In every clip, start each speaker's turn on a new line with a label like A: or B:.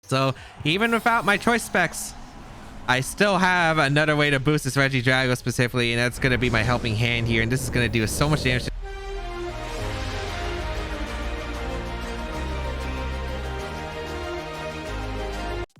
A: So even without my choice specs, I still have another way to boost this Regidrago specifically, and that's going to be my helping hand here, and this is going to do so much damage.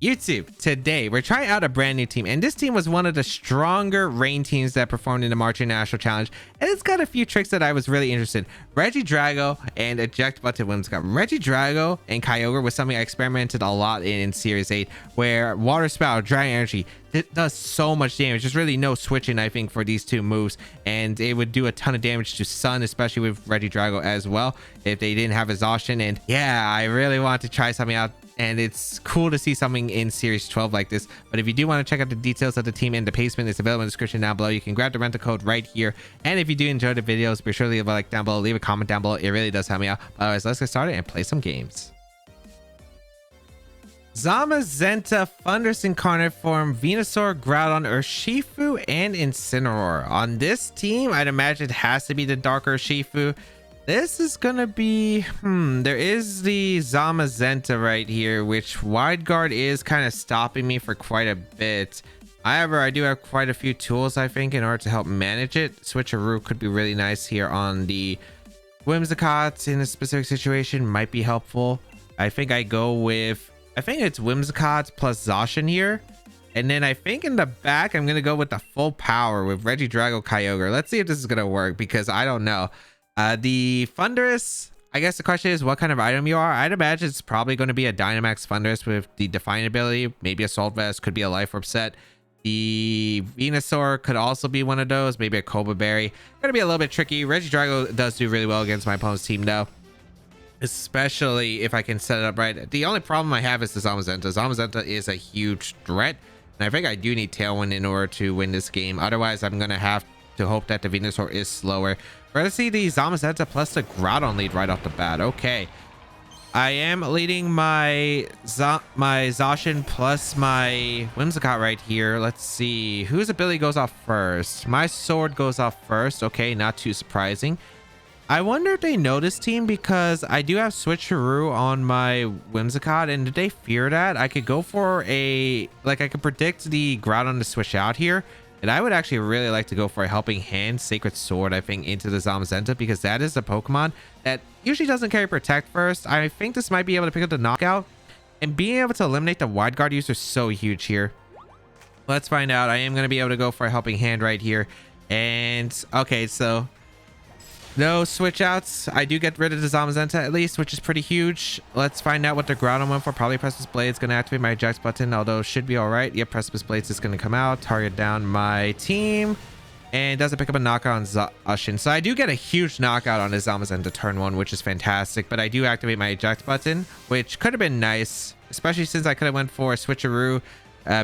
A: YouTube, today we're trying out a brand new team, and this team was one of the stronger rain teams that performed in the March International Challenge, and it's got a few tricks that I was really interested in. Regidrago and Eject Button Whimsicott. Regidrago and Kyogre was something I experimented a lot in Series 8, where Water Spout, Dragon Energy, it does so much damage. There's really no switching, I think, for these two moves, and it would do a ton of damage to Sun, especially with Regidrago as well, if they didn't have exhaustion. And yeah, I really want to try something out, and it's cool to see something in Series 12 like this. But if you do want to check out the details of the team and the placement, it's available in the description down below. You can grab the rental code right here. And if you do enjoy the videos, be sure to leave a like down below, leave a comment down below. It really does help me out. Otherwise, let's get started and play some games. Zamazenta, Thundurus Incarnate Form, Venusaur, Groudon, Urshifu, and Incineroar. On this team, I'd imagine it has to be the Darker Urshifu. This is gonna be there is the Zamazenta right here, which Wide Guard is kind of stopping me for quite a bit. However, I do have quite a few tools, I think, in order to help manage it. Switcheroo could be really nice here on the Whimsicott in a specific situation, might be helpful. I think I go with, I think it's Whimsicott plus Zacian here. And then I think in the back, I'm going to go with the full power with Regidrago Kyogre. Let's see if this is going to work, because I don't know. The Thundurus, I guess the question is what kind of item you are. I'd imagine it's probably going to be a Dynamax Thundurus with the Defiant ability. Maybe a Salt Vest, could be a Life Orb set. The Venusaur could also be one of those. Maybe a Cobra Berry. Going to be a little bit tricky. Regidrago does do really well against my opponent's team though, especially if I can set it up right. The only problem I have is the Zamazenta. Zamazenta is a huge threat, and I think I do need Tailwind in order to win this game. Otherwise, I'm going to have to hope that the Venusaur is slower. We're going to see the Zamazenta plus the Groudon lead right off the bat. Okay. I am leading my Zacian plus my Whimsicott right here. Let's see. Whose ability goes off first? My sword goes off first. Okay, not too surprising. I wonder if they know this team, because I do have Switcheroo on my Whimsicott, and did they fear that? I could go for a, like, I could predict the Groudon to switch out here. And I would actually really like to go for a Helping Hand, Sacred Sword, I think, into the Zamazenta, because that is a Pokemon that usually doesn't carry Protect first. I think this might be able to pick up the Knockout, and being able to eliminate the Wide Guard user is so huge here. Let's find out. I am going to be able to go for a Helping Hand right here. And okay, so no switch outs. I do get rid of the Zamazenta at least, which is pretty huge. Let's find out what the Groudon went for. Probably Precipice Blade's going to activate my eject button, although should be all right. Yep, Precipice Blade's is going to come out, target down my team, and doesn't pick up a knockout on Zacian. So I do get a huge knockout on his Zamazenta turn 1, which is fantastic, but I do activate my eject button, which could have been nice, especially since I could have went for a Switcheroo,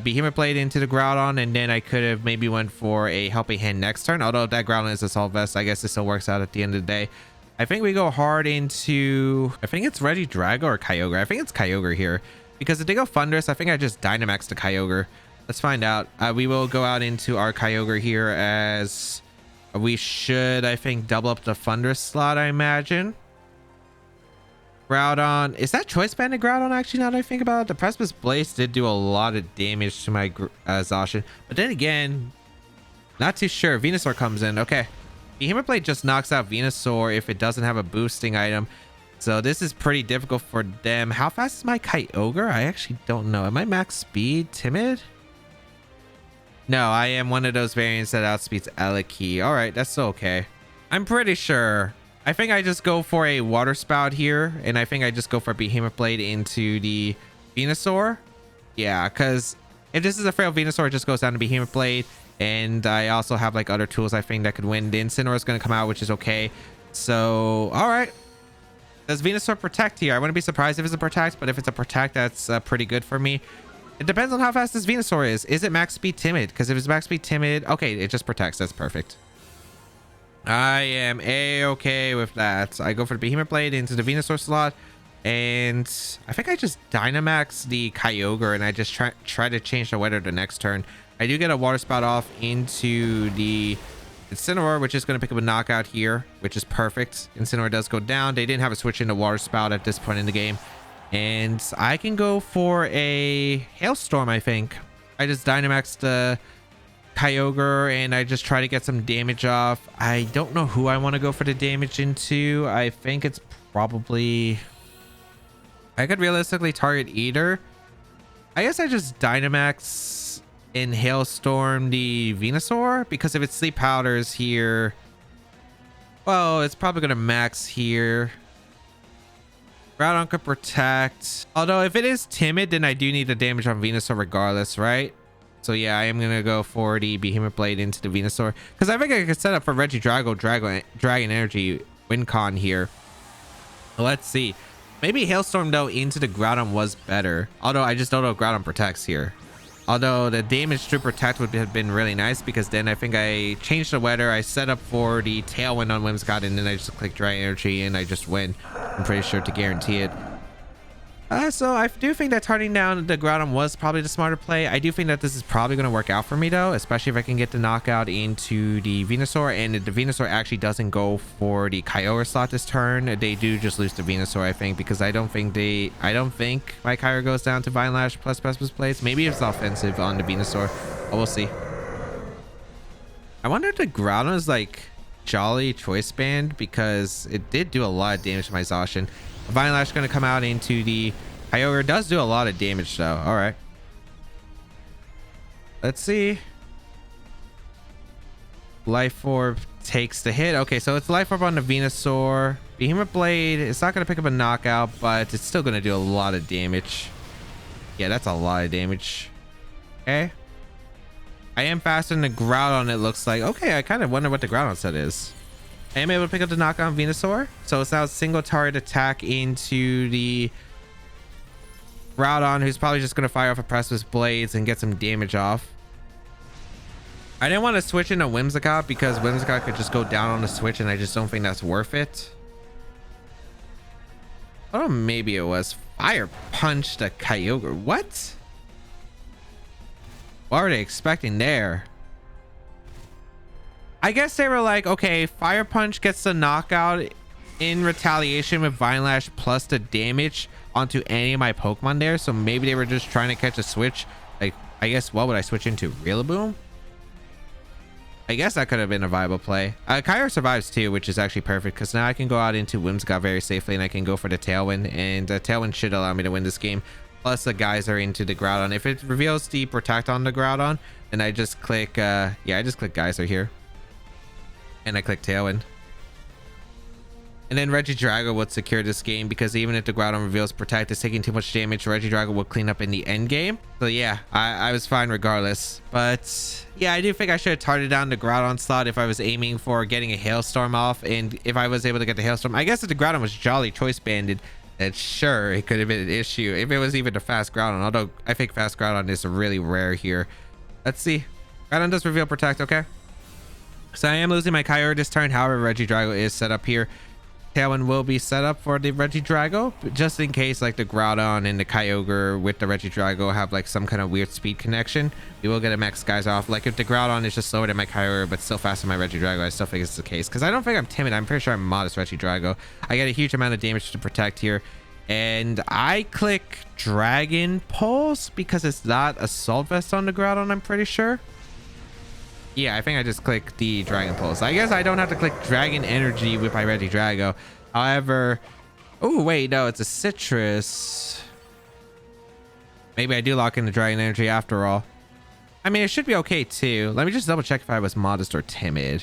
A: Behemoth Blade into the Groudon, and then I could have maybe went for a Helping Hand next turn. Although that Groudon is a Salt Vest, I guess it still works out at the end of the day. I think we go hard into, I think it's Regidrago or Kyogre. I think it's Kyogre here, because if they go Thundurus, I think I just Dynamax the Kyogre. Let's find out. We will go out into our Kyogre here, as we should, I think, double up the Thundurus slot, I imagine. Groudon, is that Choice Banded Groudon actually, now that I think about it? The Precipice Blaze did do a lot of damage to my Zacian, but then again, not too sure. Venusaur comes in. Okay, Behemoth Blade just knocks out Venusaur if it doesn't have a boosting item, so this is pretty difficult for them. How fast is my Kyogre? I actually don't know. Am I max speed timid? No, I am one of those variants that outspeeds Elekey. All right, that's still okay. I'm pretty sure. I think I just go for a Water Spout here, and I think I just go for a Behemoth Blade into the Venusaur. Yeah, because if this is a frail Venusaur, it just goes down to Behemoth Blade, and I also have like other tools I think that could win. The Incineroar is going to come out, which is okay. So, all right. Does Venusaur Protect here? I wouldn't be surprised if it's a Protect, but if it's a Protect, that's pretty good for me. It depends on how fast this Venusaur is. Is it max speed timid? Because if it's max speed timid, okay, it just protects. That's perfect. I am a-okay with that. I go for the Behemoth Blade into the Venusaur slot, and I think I just Dynamax the Kyogre, and I just try to change the weather the next turn. I do get a Water Spout off into the Incineroar, which is going to pick up a knockout here, which is perfect. Incineroar does go down. They didn't have a switch into Water Spout at this point in the game. And I can go for a Hailstorm, I think. I just Dynamax the Kyogre and I just try to get some damage off. I don't know who I want to go for the damage into. I think it's probably... I could realistically target either. I guess I just Dynamax and Hailstorm the Venusaur, because if it's Sleep Powders here, well, it's probably going to max here. Groudon could protect. Although if it is timid, then I do need the damage on Venusaur regardless, right? So yeah, I am going to go for the Behemoth Blade into the Venusaur, because I think I could set up for Regidrago Dragon Energy win con here. Let's see. Maybe Hailstorm though into the Groudon was better. Although I just don't know if Groudon protects here. Although the damage to protect would have been really nice, because then I think I changed the weather. I set up for the Tailwind on Whimsicott, and then I just click Dragon Energy and I just win. I'm pretty sure to guarantee it. So I do think that turning down the Groudon was probably the smarter play. I do think that this is probably going to work out for me though, especially if I can get the knockout into the Venusaur, and if the Venusaur actually doesn't go for the Kyogre slot this turn, they do just lose the Venusaur, I think, because I don't think my Kyogre goes down to Vine Lash plus Precipice Blades. Maybe it's offensive on the Venusaur, but we'll see. I wonder if the Groudon is like Jolly Choice Band, because it did do a lot of damage to my Zacian. Vine Lash going to come out into the Kyogre. Does do a lot of damage though. All right. Let's see. Life Orb takes the hit. Okay, so it's Life Orb on the Venusaur. Behemoth Blade. It's not going to pick up a knockout, but it's still going to do a lot of damage. Yeah, that's a lot of damage. Okay. I am faster than the Groudon, it looks like. Okay, I kind of wonder what the Groudon set is. I am able to pick up the knockout on Venusaur. So it's now a single target attack into the Groudon, who's probably just going to fire off a Precipice Blades and get some damage off. I didn't want to switch into Whimsicott, because Whimsicott could just go down on the switch, and I just don't think that's worth it. Oh, maybe it was Fire Punch the Kyogre. What? What are they expecting there? I guess they were like, okay, Fire Punch gets the knockout in retaliation with Vine Lash plus the damage onto any of my Pokemon there. So maybe they were just trying to catch a switch. Like, I guess, what would I switch into? Rillaboom? I guess that could have been a viable play. Kyogre survives too, which is actually perfect, because now I can go out into Whimsicott very safely, and I can go for the Tailwind, and Tailwind should allow me to win this game. Plus the Geyser into the Groudon. If it reveals the Protect on the Groudon, then I just click, I just click Geyser here. And I click Tailwind. And then Regidrago would secure this game, because even if the Groudon reveals Protect is taking too much damage, Regidrago will clean up in the end game. So yeah, I was fine regardless. But yeah, I do think I should have targeted down the Groudon slot if I was aiming for getting a Hailstorm off. And if I was able to get the Hailstorm, I guess if the Groudon was Jolly Choice Banded, then sure, it could have been an issue. If it was even a fast Groudon, although I think fast Groudon is really rare here. Let's see. Groudon does reveal Protect, okay. So I am losing my Kyogre this turn. However, Regidrago is set up here. Tailwind will be set up for the Regidrago, just in case like the Groudon and the Kyogre with the Regidrago have like some kind of weird speed connection. We will get a max guys off. Like if the Groudon is just slower than my Kyogre but still faster than my Regidrago, I still think it's the case, because I don't think I'm timid. I'm pretty sure I'm modest Regidrago. I get a huge amount of damage to protect here, and I click Dragon Pulse because it's not Assault Vest on the Groudon, I'm pretty sure. Yeah, I think I just clicked the Dragon Pulse. I guess I don't have to click Dragon Energy with my Regidrago. However, oh wait, no, it's a Citrus. Maybe I do lock in the Dragon Energy after all. I mean, it should be okay too. Let me just double check if I was modest or timid.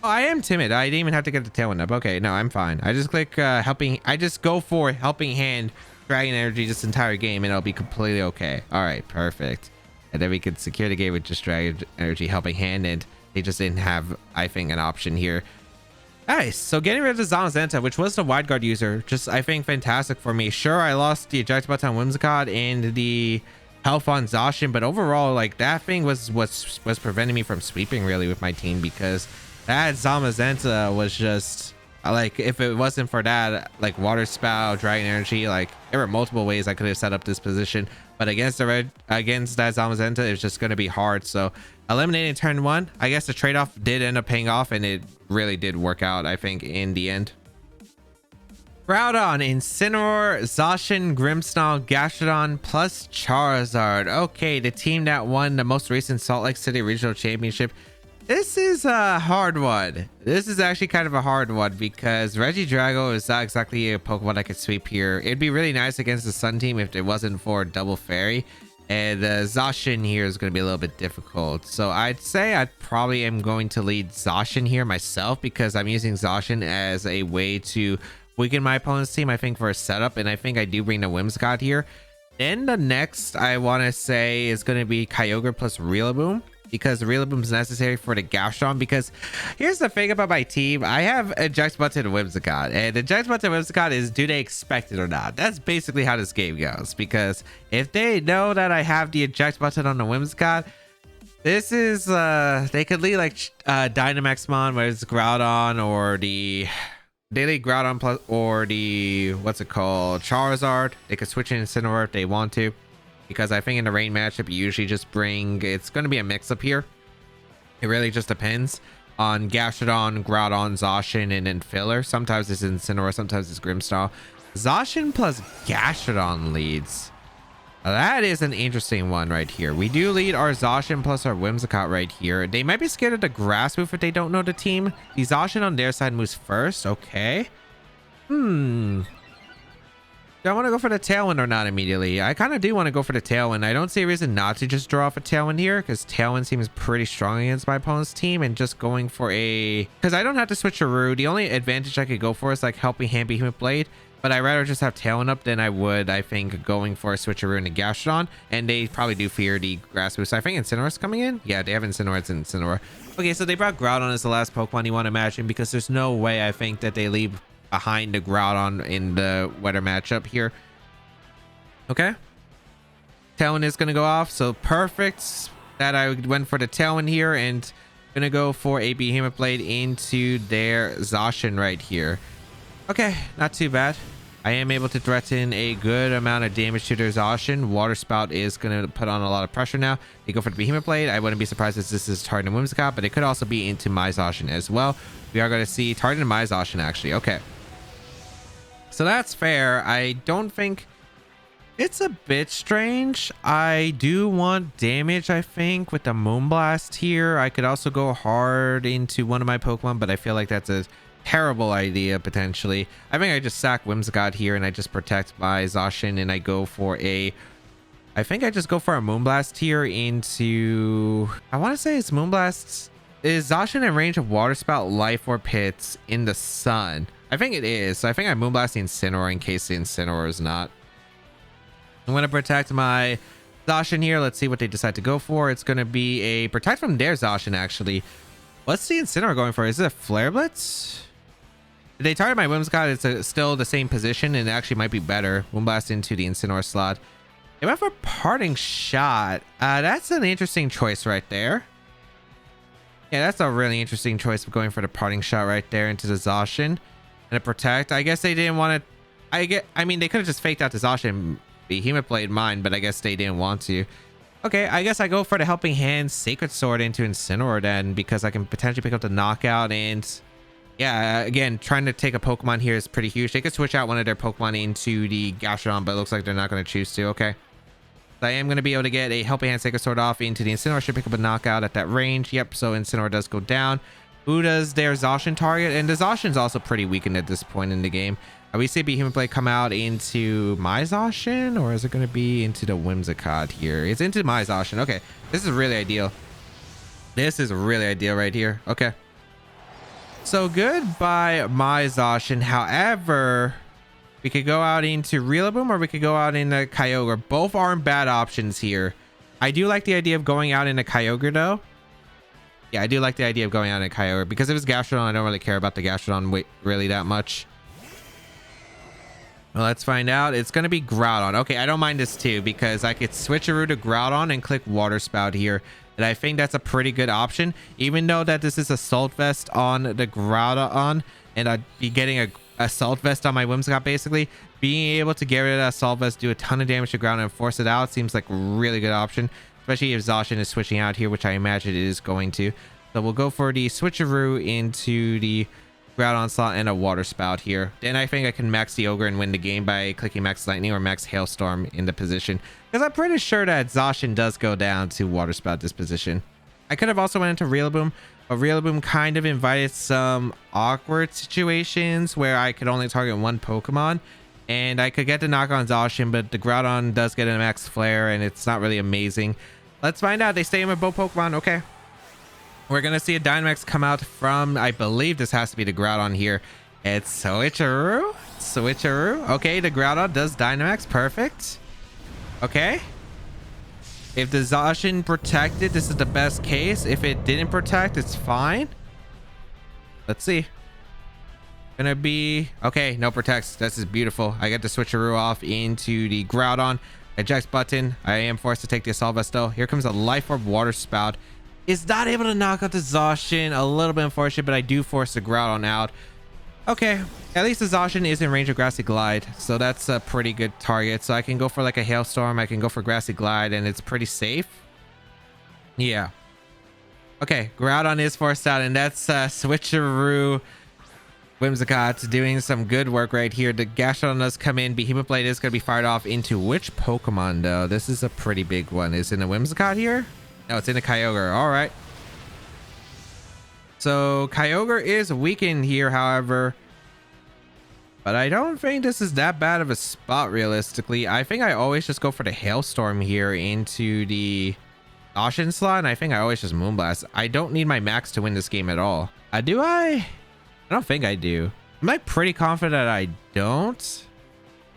A: Oh, I am timid. I didn't even have to get the Tailwind up. Okay, no, I'm fine. I just click helping. I just go for Helping Hand Dragon Energy this entire game, and it'll be completely okay. All right, perfect. And then we could secure the game with just Dragon Energy Helping Hand, and they just didn't have, I think, an option here. Nice. So getting rid of the Zamazenta, which was the Wide Guard user, just, I think, fantastic for me. Sure, I lost the eject button on Whimsicott and the health on Zacian, but overall, like, that thing was preventing me from sweeping, really, with my team, because that Zamazenta was just... Like, if it wasn't for that, like, Water Spout, Dragon Energy, like, there were multiple ways I could have set up this position. But against that Zamazenta, it's just going to be hard. So, eliminating turn one, I guess the trade-off did end up paying off, and it really did work out, I think, in the end. Groudon, Incineroar, Zacian, Grimmsnarl, Gastrodon, plus Charizard. Okay, the team that won the most recent Salt Lake City Regional Championship. This is a hard one. This is actually kind of a hard one because Regidrago is not exactly a Pokemon I could sweep here. It'd be really nice against the Sun team if it wasn't for Double Fairy. And Zacian here is going to be a little bit difficult. So I'd say I probably am going to lead Zacian here myself because I'm using Zacian as a way to weaken my opponent's team, I think, for a setup. And I think I do bring the Whimsicott here. Then the next I want to say is going to be Kyogre plus Rillaboom, because Rillaboom is necessary for the Gastrodon. Because here's the thing about my team, I have Eject Button Whimsicott, and Eject Button Whimsicott is, do they expect it or not? That's basically how this game goes, because if they know that I have the Eject Button on the Whimsicott, this is they could lead like Dynamaxmon, whether it's Groudon or the Daily Groudon plus, or the, what's it called, Charizard. They could switch in Incineroar if they want to, because I think in the rain matchup you usually just bring, it's going to be a mix-up here. It really just depends on Gastrodon, Groudon, Zacian, and then filler. Sometimes it's Incineroar, sometimes it's Grimmsnarl. Zacian plus Gastrodon leads. Now that is an interesting one right here. We do lead our Zacian plus our Whimsicott right here. They might be scared of the grass move if they don't know the team. The Zacian on their side moves first. Okay. Do I want to go for the Tailwind or not immediately? I kind of do want to go for the Tailwind. I don't see a reason not to just draw off a Tailwind here, because Tailwind seems pretty strong against my opponent's team, and just going for a, because I don't have to switch a Roo. The only advantage I could go for is like Helping Hand Behemoth Blade, but I'd rather just have Tailwind up than I would, I think, going for a switcheroo into Gastrodon, and they probably do fear the grass move. So I think Incineroar's coming in. Yeah, they have Incineroar. It's Incineroar. Okay, so they brought Groudon as the last Pokemon you want to imagine, because there's no way I think that they leave behind the Groudon in the weather matchup here. Okay, Tailwind is going to go off, so perfect that I went for the Tailwind here, and gonna go for a Behemoth Blade into their Zacian right here. Okay, not too bad. I am able to threaten a good amount of damage to their Zacian. Water Spout is going to put on a lot of pressure now. They go for the Behemoth Blade. I wouldn't be surprised if this is targeting Whimsicott, but it could also be into my Zacian as well. We are going to see targeting my Zacian, actually. Okay. So that's fair. I don't think... It's a bit strange. I do want damage, I think, with the Moonblast here. I could also go hard into one of my Pokemon, but I feel like that's a terrible idea, potentially. I think I just sack Whimsicott here and I just protect my Zacian, and I go for a... I think I just go for a Moonblast here into... I want to say it's Moonblast. Is Zacian in range of Water Spout, Life Orb hits in the sun? I think it is. So I think I Moonblast the Incineroar in case the Incineroar is not. I'm going to protect my Zacian here. Let's see what they decide to go for. It's going to be a protect from their Zacian, actually. What's the Incineroar going for? Is it a Flare Blitz? Did they target my Whimsicott? It's still the same position, and it actually might be better. Moonblast into the Incineroar slot. They went for Parting Shot. That's an interesting choice right there. Yeah, that's a really interesting choice of going for the Parting Shot right there into the Zacian. And a protect. I guess they didn't want to... I mean, they could have just faked out the Zacian. Behemoth Blade mine, but I guess they didn't want to. Okay, I guess I go for the Helping Hand Sacred Sword into Incineroar then, because I can potentially pick up the Knockout. And yeah, again, trying to take a Pokemon here is pretty huge. They could switch out one of their Pokemon into the Gastrodon, but it looks like they're not going to choose to. Okay, so I am going to be able to get a Helping Hand Sacred Sword off into the Incineroar. Should pick up a Knockout at that range. Yep, so Incineroar does go down. Who does their Zacian target? And the Zacian's also pretty weakened at this point in the game. We see Behemoth Blade come out into my Zacian, or is it going to be into the Whimsicott here? It's into my Zacian. Okay, this is really ideal. This is really ideal right here. Okay. So goodbye, my Zacian. However, we could go out into Rillaboom, or we could go out into Kyogre. Both aren't bad options here. I do like the idea of going out into Kyogre, though. Yeah, I do like the idea of going out into Kyogre, because if it's Gastrodon, I don't really care about the Gastrodon really that much. Well, let's find out. It's going to be Groudon. Okay, I don't mind this too, because I could switch a route to Groudon and click Water Spout here. And I think that's a pretty good option, even though that this is Assault Vest on the Groudon, and I'd be getting a Assault Vest on my Whimsicott, basically. Being able to get rid of that Assault Vest, do a ton of damage to Groudon and force it out seems like a really good option, especially if Zacian is switching out here, which I imagine it is going to. So we'll go for the switcheroo into the Ground Onslaught, and a Water Spout here. Then I think I can max the Ogre and win the game by clicking Max Lightning or Max Hailstorm in the position. Because I'm pretty sure that Zacian does go down to Water Spout this position. I could have also went into Rillaboom, but Rillaboom kind of invited some awkward situations where I could only target one Pokemon. And I could get the knock on Zacian, but the Groudon does get a Max Flare, and it's not really amazing. Let's find out. They stay in with both Pokemon. Okay. We're going to see a Dynamax come out from, I believe this has to be the Groudon here. It's Switcheroo. Switcheroo. Okay, the Groudon does Dynamax. Perfect. Okay. If the Zacian protected, this is the best case. If it didn't protect, it's fine. Let's see. Gonna be... Okay, no protects. This is beautiful. I get the Switcheroo off into the Groudon. Eject button. I am forced to take the Assault Vest though. Here comes a Life Orb Water Spout. Is not able to knock out the Zacian. A little bit unfortunate, but I do force the Groudon out. Okay, at least the Zacian is in range of Grassy Glide, so that's a pretty good target. So I can go for like a Hailstorm, I can go for Grassy Glide, and it's pretty safe. Yeah. Okay, Groudon is forced out, and that's Switcheroo Whimsicott doing some good work right here. The Gastrodon does come in. Behemoth Blade is going to be fired off into which Pokemon, though? This is a pretty big one. Is it a Whimsicott here? No, it's in a Kyogre. All right. So Kyogre is weakened here, however. But I don't think this is that bad of a spot, realistically. I think I always just go for the Hailstorm here into the Zacian slot. And I think I always just Moonblast. I don't need my max to win this game at all. Do I? I don't think I do. I'm like pretty confident that I don't.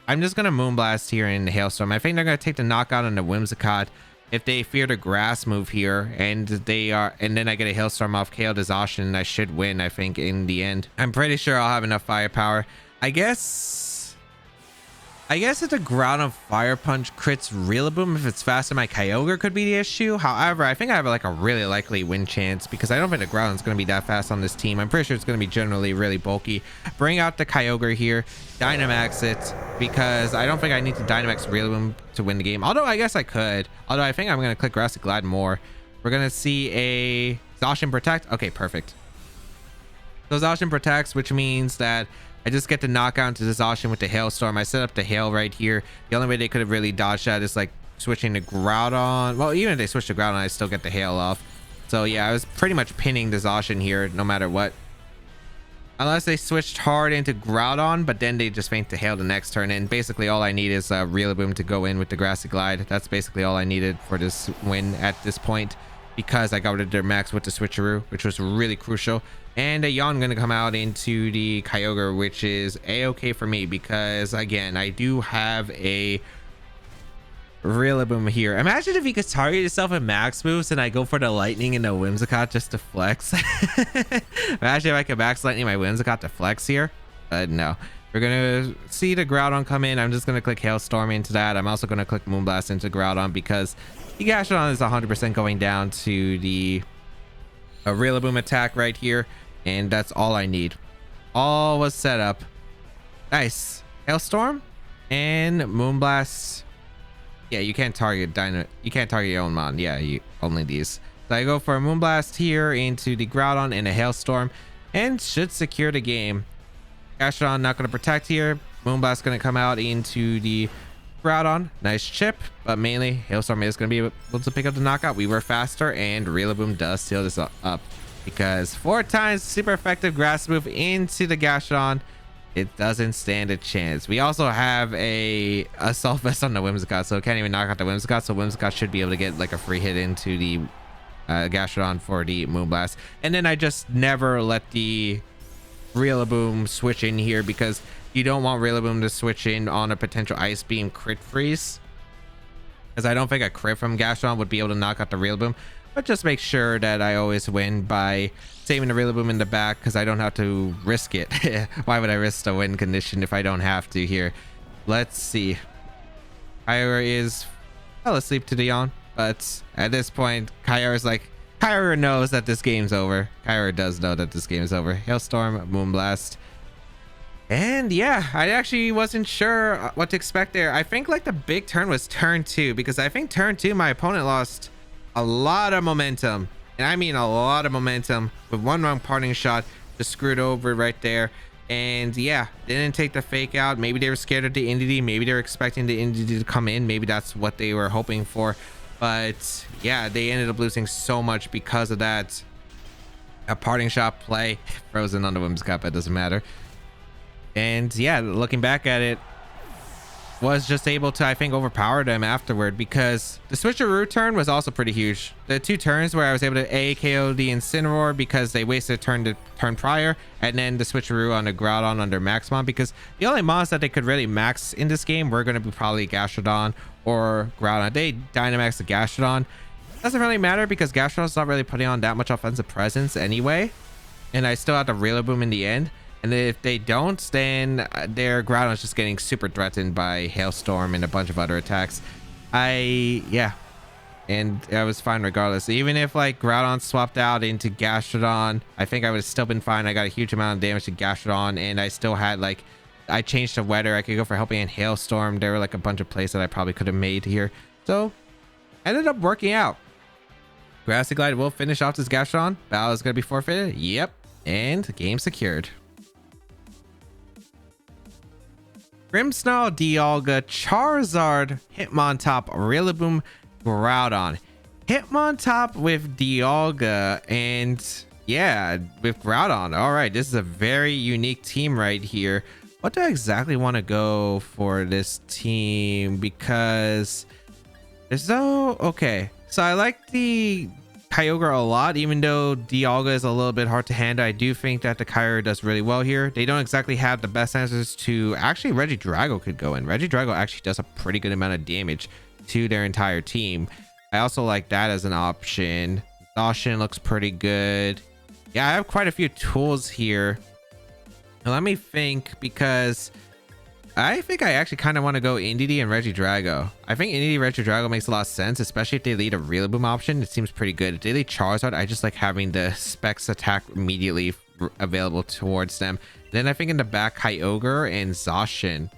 A: I'm just going to Moonblast here in the Hailstorm. I think they're going to take the knockout on the Whimsicott. If they fear the grass move here and then I get a Hailstorm off KO to Zacian, I should win, I think, in the end. I'm pretty sure I'll have enough firepower. I guess if the Groudon Fire Punch crits Rillaboom, if it's faster, my Kyogre could be the issue. However, I think I have like a really likely win chance because I don't think the Groudon's going to be that fast on this team. I'm pretty sure it's going to be generally really bulky. Bring out the Kyogre here, Dynamax it, because I don't think I need to Dynamax Rillaboom to win the game. Although I guess I could. Although I think I'm going to click Grassy Glide more. We're going to see a Zacian Protect. Okay, perfect. So Zacian protects, which means that I just get to knock out into the Zacian with the Hailstorm. I set up the Hail right here. The only way they could have really dodged that is like switching to Groudon. Well, even if they switch to Groudon, I still get the Hail off. So yeah, I was pretty much pinning the Zacian here no matter what. Unless they switched hard into Groudon, but then they just feint the Hail the next turn. And basically all I need is Rillaboom to go in with the Grassy Glide. That's basically all I needed for this win at this point, because I got rid of their max with the Switcheroo, which was really crucial. And a Yawn going to come out into the Kyogre, which is a-okay for me because, again, I do have a Rillaboom here. Imagine if you could target yourself at max moves and I go for the Lightning and the Whimsicott just to flex. Imagine if I could max Lightning my Whimsicott to flex here. But no. We're going to see the Groudon come in. I'm just going to click Hailstorm into that. I'm also going to click Moonblast into Groudon because the Gastrodon is 100% going down to the Rillaboom attack right here. And that's all I need. All was set up. Nice. Hailstorm and Moonblast. Yeah, you can't target you can't target your own mon. Yeah, you only these. So I go for a Moonblast here into the Groudon and a Hailstorm and should secure the game. Gastrodon not going to protect here. Moonblast going to come out into the Groudon. Nice chip, but mainly Hailstorm is going to be able to pick up the knockout. We were faster, and Rillaboom does seal this up because 4 times super effective grass move into the Gastrodon. It doesn't stand a chance. We also have a Assault Vest on the Whimsicott, so it can't even knock out the Whimsicott. So Whimsicott should be able to get like a free hit into the Gastrodon for the Moonblast. And then I just never let the Rillaboom switch in here because you don't want Rillaboom to switch in on a potential Ice Beam crit freeze, because I don't think a crit from Gastrodon would be able to knock out the Rillaboom. But just make sure that I always win by saving the Rillaboom in the back, because I don't have to risk it. Why would I risk the win condition if I don't have to here? Let's see. Kyogre is fell asleep to the yawn, but at this point Kyogre's like, Kyogre knows that this game's over. Kyogre does know that this game is over. Hailstorm, Moonblast. And yeah, I actually wasn't sure what to expect there. I think like the big turn was turn 2, because I think turn 2 my opponent lost a lot of momentum. And I mean a lot of momentum with one wrong parting shot. just screwed over right there. And yeah, didn't take the fake out. Maybe they were scared of the entity. Maybe they were expecting the entity to come in. Maybe that's what they were hoping for. But yeah, they ended up losing so much because of that. A parting shot play, frozen on the Women's Cup. It doesn't matter. And yeah, looking back at it, was just able to, I think, overpower them afterward, because the switcheroo turn was also pretty huge. The 2 turns where I was able to KO the Incineroar because they wasted a turn the turn prior, and then the switcheroo on the Groudon under Maxmon, because the only mons that they could really max in this game were going to be probably Gastrodon or Groudon. They Dynamax the Gastrodon. Doesn't really matter because Gastrodon's not really putting on that much offensive presence anyway, and I still have the Rillaboom in the end. And if they don't, then their Groudon is just getting super threatened by Hailstorm and a bunch of other attacks. Yeah, and I was fine regardless. Even if like Groudon swapped out into Gastrodon, I think I would have still been fine. I got a huge amount of damage to Gastrodon, and I still had like, I changed to weather. I could go for Helping Hand, Hailstorm. There were like a bunch of plays that I probably could have made here, so ended up working out. Grassy Glide will finish off this Gastrodon. Battle is going to be forfeited. Yep, and game secured. Grimmsnarl, Dialga, Charizard, Hitmontop, Rillaboom, Groudon. Hitmontop with Dialga, and yeah, with Groudon. All right, this is a very unique team right here. What do I exactly want to go for this team? Because there's no... Okay, so I like the Kyogre a lot, even though Dialga is a little bit hard to handle. I do think that the Kyogre does really well here. They don't exactly have the best answers to... Actually, Regidrago could go in. Regidrago actually does a pretty good amount of damage to their entire team. I also like that as an option. Zacian looks pretty good. Yeah, I have quite a few tools here. Now, let me think, because I think I actually kind of want to go Indeedee and Regidrago. I think Indeedee Regidrago makes a lot of sense, especially if they lead a Rillaboom option. It seems pretty good. If they lead Charizard, I just like having the Specs attack immediately available towards them. Then I think in the back, Kyogre and Zacian.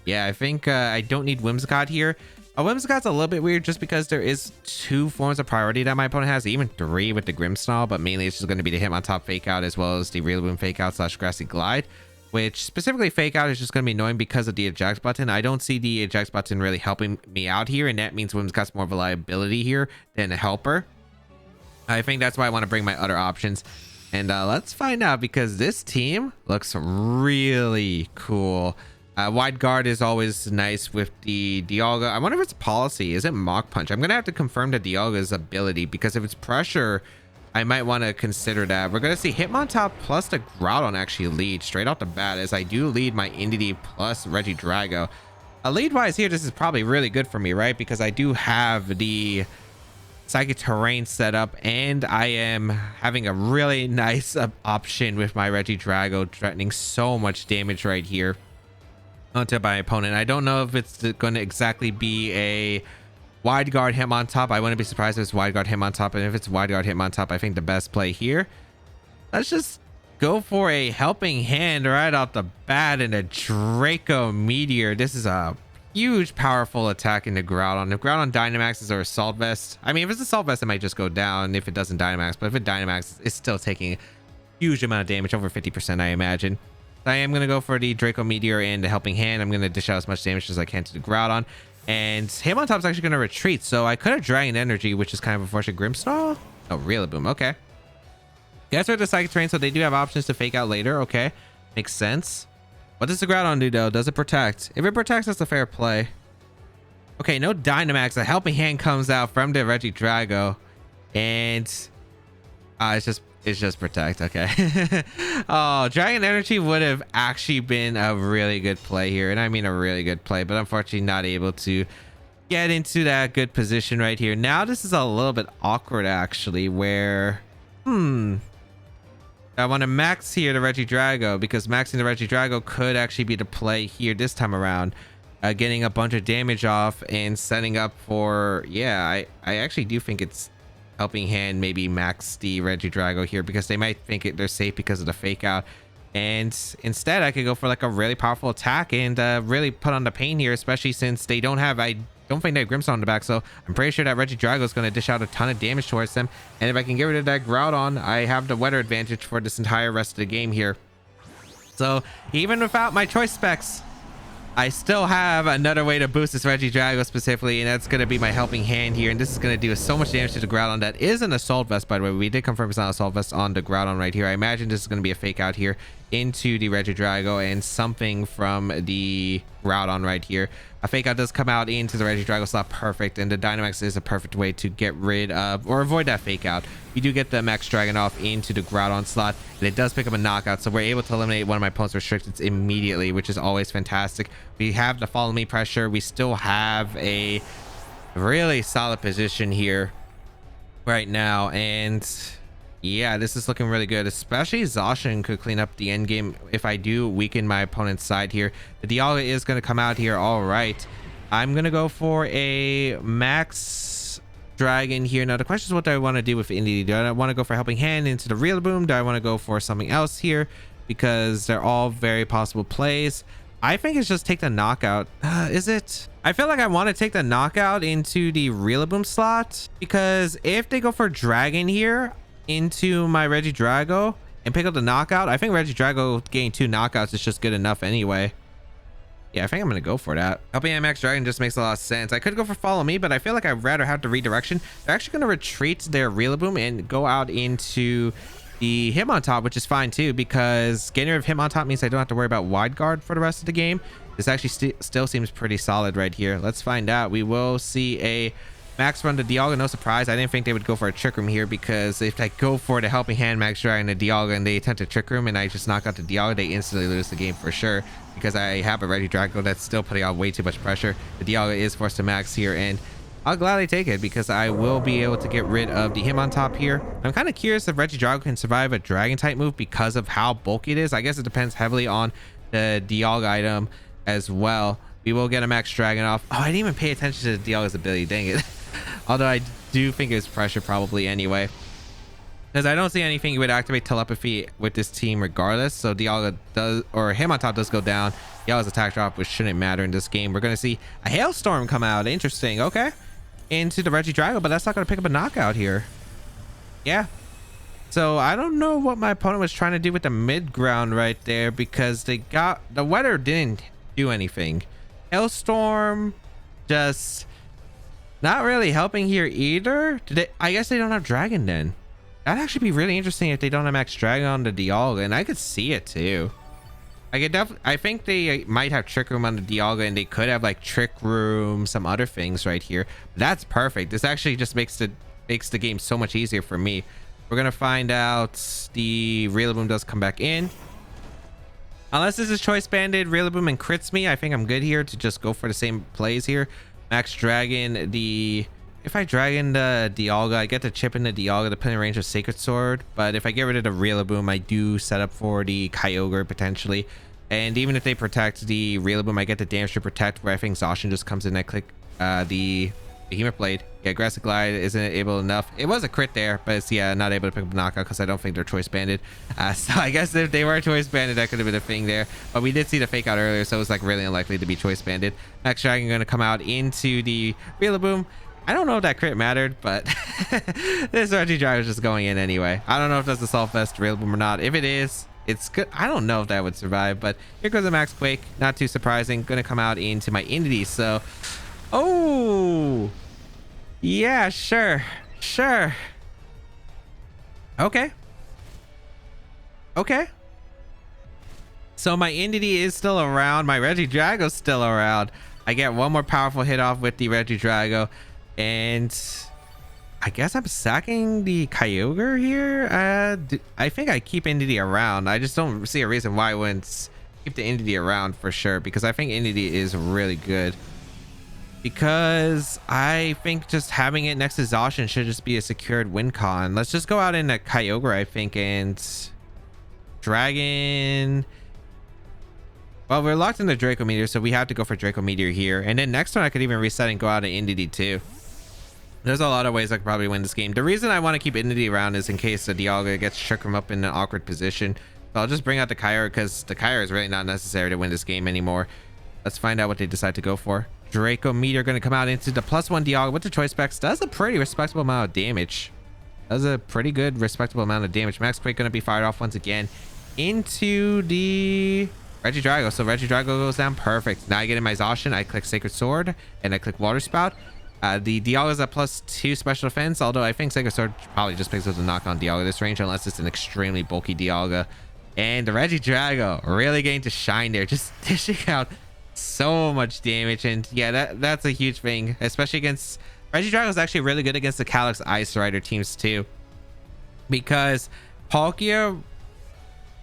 A: Yeah, I think I don't need Whimsicott here. Whimsicott's a little bit weird just because there is 2 forms of priority that my opponent has, even 3 with the Grimmsnarl, but mainly it's just going to be the Hitmontop Fake Out as well as the Rillaboom Fake Out / Grassy Glide. Which specifically Fake Out is just going to be annoying because of the eject button. I don't see the eject button really helping me out here, and that means Whimsicott's more of a liability here than a helper. I think that's why I want to bring my other options. And let's find out, because this team looks really cool. Wide Guard is always nice with the Dialga. I wonder if it's policy. Is it Mach Punch? I'm going to have to confirm the Dialga's ability, because if it's pressure, I might want to consider that. We're going to see Hitmontop plus the Groudon actually lead straight off the bat, as I do lead my Indeedee plus Regidrago. Lead wise here, this is probably really good for me, right? Because I do have the Psychic Terrain set up, and I am having a really nice option with my Regidrago, threatening so much damage right here onto my opponent. I don't know if it's going to exactly be a Wide Guard Hitmontop. I wouldn't be surprised if it's Wide Guard Hitmontop, and if it's Wide Guard Hitmontop, I think the best play here, let's just go for a Helping Hand right off the bat and a Draco Meteor. This is a huge powerful attack into Groudon. If Groudon Dynamaxes or Assault Vest, I mean, if it's Assault Vest, it might just go down if it doesn't Dynamax, but if it Dynamaxes, it's still taking a huge amount of damage, over 50%, I imagine. I am going to go for the Draco Meteor and the Helping Hand. I'm going to dish out as much damage as I can to the Groudon. And Hitmontop's actually going to retreat, so I could have Dragon Energy, which is kind of unfortunate. Grimmsnarl? Oh, Rillaboom. Okay. Yeah, that's right, the Psychic Terrain, so they do have options to Fake Out later. Okay. Makes sense. What does the Groudon do, though? Does it protect? If it protects, that's a fair play. Okay, no Dynamax. A Helping Hand comes out from the Regidrago. And it's just protect. Okay. Oh, Dragon Energy would have actually been a really good play here, and I mean a really good play, but unfortunately not able to get into that good position right here. Now this is a little bit awkward actually, where I want to max here the Regidrago, because maxing the Regidrago could actually be the play here this time around, getting a bunch of damage off and setting up for, yeah, I actually do think it's Helping Hand, maybe max the Regidrago here, because they might think they're safe because of the Fake Out. And instead, I could go for like a really powerful attack and really put on the pain here, especially since they don't have don't think they have Grimstone on the back, so I'm pretty sure that Regidrago is going to dish out a ton of damage towards them. And if I can get rid of that Groudon, I have the weather advantage for this entire rest of the game here. So even without my choice specs, I still have another way to boost this Regidrago specifically, and that's going to be my helping hand here. And this is going to do so much damage to the Groudon. That is an Assault Vest, by the way. We did confirm it's not an Assault Vest on the Groudon right here. I imagine this is going to be a fake out here into the Regidrago and something from the Groudon right here. A fake out does come out into the Regidrago slot, perfect, and the Dynamax is a perfect way to get rid of or avoid that fake out. We do get the Max Dragon off into the Groudon slot, and it does pick up a knockout, so we're able to eliminate one of my opponent's restrictions immediately, which is always fantastic. We have the follow me pressure. We still have a really solid position here right now, and yeah, this is looking really good. Especially Zacian could clean up the end game if I do weaken my opponent's side here. The Dialga is going to come out here. All right, I'm going to go for a Max Dragon here. Now the question is, what do I want to do with Indy? Do I want to go for Helping Hand into the Rillaboom? Do I want to go for something else here? Because they're all very possible plays. I think it's just take the knockout. Is it? I feel like I want to take the knockout into the Rillaboom slot, because if they go for Dragon here into my Regidrago and pick up the knockout, I think Regidrago getting 2 knockouts is just good enough anyway. Yeah, I think I'm gonna go for that. Helping Hand Max Dragon just makes a lot of sense. I could go for Follow Me, but I feel like I'd rather have the redirection. They're actually gonna retreat their Rillaboom and go out into the Hitmontop, which is fine too, because getting rid of Hitmontop means I don't have to worry about Wide Guard for the rest of the game. This actually still seems pretty solid right here. Let's find out. We will see a Max Run to Dialga. No surprise. I didn't think they would go for a Trick Room here, because if I go for the Helping Hand Max Dragon to Dialga and they attempt to Trick Room and I just knock out the Dialga, they instantly lose the game for sure, because I have a Regidrago that's still putting out way too much pressure. The Dialga is forced to max here, and I'll gladly take it because I will be able to get rid of the Hitmontop here. I'm kind of curious if Regidrago can survive a Dragon type move because of how bulky it is. I guess it depends heavily on the Dialga item as well. We will get a Max Dragon off. Oh, I didn't even pay attention to the Dialga's ability. Dang it. Although I do think it's pressure probably anyway, because I don't see anything you would activate telepathy with this team regardless. So Dialga does, or Hitmontop does go down. Dialga's attack drop, which shouldn't matter in this game. We're going to see a Hailstorm come out. Interesting. Okay. Into the Regidrago, but that's not going to pick up a knockout here. Yeah. So I don't know what my opponent was trying to do with the mid ground right there, because they got the weather didn't do anything. Hailstorm just not really helping here either. I guess they don't have Dragon then. That'd actually be really interesting if they don't have Max Dragon on the Dialga, and I could see it too. I think they might have Trick Room on the Dialga, and they could have like Trick Room, some other things right here. That's perfect. This actually just makes the game so much easier for me. We're gonna find out the Rillaboom does come back in. Unless this is choice banded Rillaboom and crits me, I think I'm good here to just go for the same plays here. Max Dragon if I Dragon the Dialga, I get to chip in the Dialga to put in range of Sacred Sword. But if I get rid of the Rillaboom, I do set up for the Kyogre potentially. And even if they protect the Rillaboom, I get the damage to protect, where I think Zacian just comes in and I click the Behemoth Blade. Yeah, Aggressive Glide isn't able enough. It was a crit there, but it's, yeah, not able to pick up a knockout because I don't think they're choice banded. So I guess if they were choice banded, that could have been a thing there. But we did see the fake out earlier, so it was like really unlikely to be choice banded. Max Dragon going to come out into the Rillaboom. I don't know if that crit mattered, but this Regidrago is just going in anyway. I don't know if that's the Assault Vest Rillaboom or not. If it is, it's good. I don't know if that would survive, but here goes the Max Quake. Not too surprising. Going to come out into my Entity. So, oh, yeah, sure. Okay. So my Entity is still around. My Regidrago's still around. I get one more powerful hit off with the Regidrago, and I guess I'm sacking the Kyogre here. I think I keep Entity around. I just don't see a reason why I wouldn't keep the Entity around for sure, because I think Entity is really good. Because I think just having it next to Zacian should just be a secured win con. Let's just go out into Kyogre, I think, and Dragon. Well, we're locked in the Draco Meteor, so we have to go for Draco Meteor here. And then next turn, I could even reset and go out of Entity too. There's a lot of ways I could probably win this game. The reason I want to keep Entity around is in case the Dialga gets Trick Room up in an awkward position. So I'll just bring out the Kyogre, because the Kyogre is really not necessary to win this game anymore. Let's find out what they decide to go for. Draco Meteor going to come out into the +1 Dialga with the choice specs. Does a pretty respectable amount of damage. Does a pretty good respectable amount of damage. Max Quake going to be fired off once again into the Regidrago. So Regidrago goes down. Perfect. Now I get in my exhaustion. I click Sacred Sword and I click Water Spout. The Dialga is at +2 special defense, although I think Sacred Sword probably just picks up the knock on Dialga this range unless it's an extremely bulky Dialga. And the Regidrago really getting to shine there, just dishing out so much damage. And yeah, that's a huge thing, especially against Regidrago is actually really good against the Calyx Ice Rider teams too, because Palkia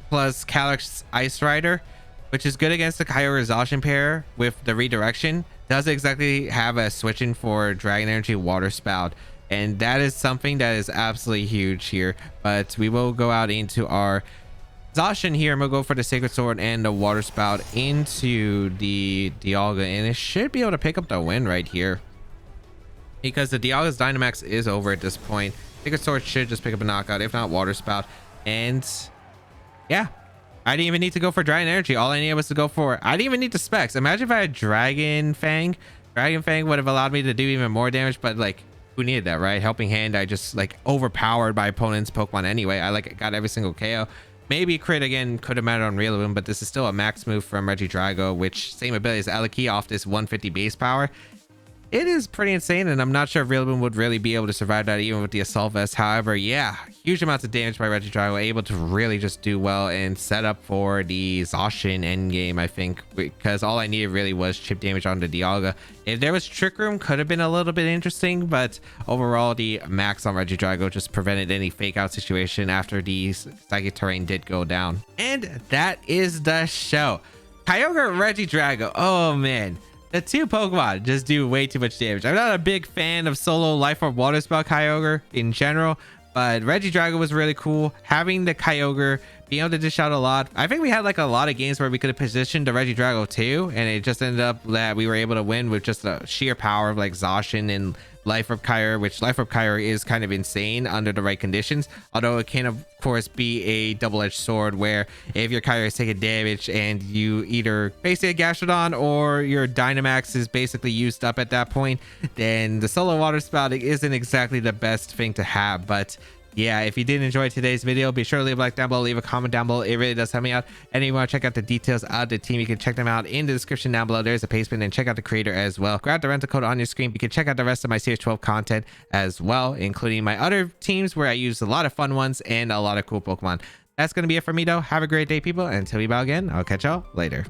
A: plus Calyx Ice Rider, which is good against the Kyogre exhaustion pair with the redirection, doesn't exactly have a switching for Dragon Energy Water Spout, and that is something that is absolutely huge here. But we will go out into our exhaustion here, and we'll go for the Sacred Sword and the Water Spout into the Dialga, and it should be able to pick up the win right here because the Dialga's Dynamax is over at this point. Sacred Sword should just pick up a knockout, if not Water Spout. And yeah, I didn't even need to go for Dragon Energy. All I needed was to go for, I didn't even need the specs. Imagine if I had Dragon Fang. Dragon Fang would have allowed me to do even more damage, but like, who needed that, right? Helping Hand, I just like overpowered my opponent's Pokemon anyway. I like got every single KO. Maybe crit again could have mattered on Rillaboom, but this is still a max move from Regidrago, which same ability as Eliki off this 150 base power. It is pretty insane, and I'm not sure if Rillaboom would really be able to survive that even with the Assault Vest. However, yeah, huge amounts of damage by Regidrago, able to really just do well and set up for the exhaustion endgame, I think, because all I needed really was chip damage on the Dialga. If there was Trick Room, could have been a little bit interesting, but overall, the max on Regidrago just prevented any fake out situation after the Psychic Terrain did go down. And that is the show. Kyogre, Regidrago, oh man. The two Pokemon just do way too much damage. I'm not a big fan of solo Life Orb Water Spout Kyogre in general, but Regidrago was really cool. Having the Kyogre, being able to dish out a lot. I think we had like a lot of games where we could have positioned the Regidrago too, and it just ended up that we were able to win with just the sheer power of like exhaustion and Life Orb Kyogre, which Life Orb Kyogre is kind of insane under the right conditions, although it can of course be a double-edged sword where if your Kyogre is taking damage and you either basically a Gastrodon or your Dynamax is basically used up at that point, then the solo water spouting isn't exactly the best thing to have. But yeah, if you did enjoy today's video, be sure to leave a like down below, leave a comment down below. It really does help me out. And if you want to check out the details of the team, you can check them out in the description down below. There's a pastebin, and check out the creator as well. Grab the rental code on your screen. You can check out the rest of my Series 12 content as well, including my other teams where I use a lot of fun ones and a lot of cool Pokemon. That's going to be it for me though. Have a great day, people. And until we bow again, I'll catch y'all later.